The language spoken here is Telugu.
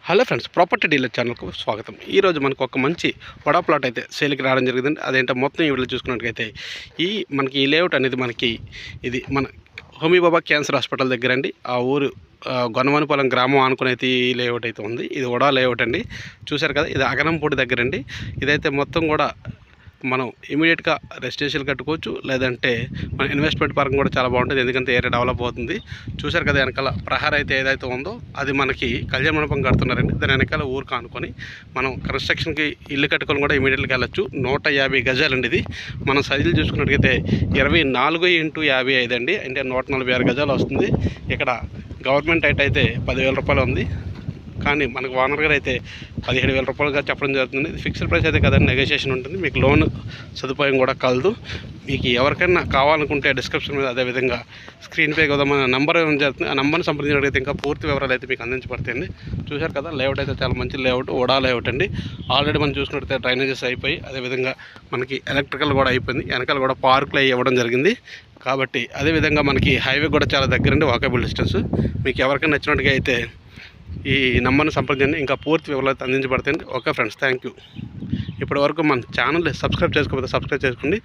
హలో ఫ్రెండ్స్, ప్రాపర్టీ డీలర్ ఛానల్కు స్వాగతం. ఈరోజు మనకు ఒక మంచి వడా ప్లాట్ అయితే సేల్కి రావడం జరిగిందండి. అదేంటో మొత్తం ఈ వీడియో చూసుకున్నట్లయితే మనకి ఈ లేఅవుట్ అనేది ఇది మన హోమీ బాబా క్యాన్సర్ హాస్పిటల్ దగ్గర అండి. ఆ ఊరు గొనమనిపాలెం గ్రామం అనుకునైతే ఈ లేఅవుట్ అయితే ఉంది. ఇది వడా లేఅవుట్ అండి. చూశారు కదా, ఇది అగనంపూడి దగ్గర అండి. ఇదైతే మొత్తం కూడా మనం ఇమీడియట్గా రెసిడెన్షియల్ కట్టుకోవచ్చు, లేదంటే మన ఇన్వెస్ట్మెంట్ పరంగా కూడా చాలా బాగుంటుంది. ఎందుకంటే ఏరియా డెవలప్ అవుతుంది. చూశారు కదా, వెనకాల ప్రహార్ అయితే ఏదైతే ఉందో అది మనకి కళ్యాణ మండపం కడుతున్నారండి. దాని వెనకాల ఊరు కానుకొని మనం కన్స్ట్రక్షన్కి ఇల్లు కట్టుకొని కూడా ఇమీడియట్గా వెళ్ళచ్చు. 150 గజాలండి ఇది. మనం సైజులు చూసుకున్నట్లయితే 24x55 అండి, అంటే 146 గజాలు వస్తుంది. ఇక్కడ గవర్నమెంట్ అయితే 10,000 రూపాయలు ఉంది, కానీ మనకు ఓనర్ గారు అయితే 17,000 రూపాయలుగా చెప్పడం జరుగుతుంది. ఇది ఫిక్స్డ్ ప్రైస్ అయితే కదండి, నెగోషియేషన్ ఉంటుంది. మీకు లోన్ సదుపాయం కూడా కలదు. మీకు ఎవరికైనా కావాలనుకుంటే డిస్క్రిప్షన్ మీద, అదేవిధంగా స్క్రీన్పే కదా మన నెంబర్ ఏమైనా జరుగుతుంది. ఆ నెంబర్ని సంప్రదించినట్లయితే ఇంకా పూర్తి వివరాలు అయితే మీకు అందించబడతాయండి. చూశారు కదా, లేఅవుట్ అయితే చాలా మంచి లేఅవుట్, వడా లేఅవుట్ అండి. ఆల్రెడీ మనం చూసుకున్నట్లయితే డ్రైనేజెస్ అయిపోయి, అదేవిధంగా మనకి ఎలక్ట్రికల్ కూడా అయిపోయింది. వెనకాల కూడా పార్కులు అవి ఇవ్వడం జరిగింది. కాబట్టి అదేవిధంగా మనకి హైవే కూడా చాలా దగ్గరండి, వాకబుల్ డిస్టెన్స్. మీకు ఎవరికైనా నచ్చినట్టుగా అయితే ఈ నెంబర్ని సంప్రదించండి, ఇంకా పూర్తి వివరాలు అందించబడతాయండి. Okay friends, thank you. ఇప్పటి వరకు మన ఛానల్ సబ్స్క్రైబ్ చేసుకోకపోతే సబ్స్క్రైబ్ చేసుకోండి.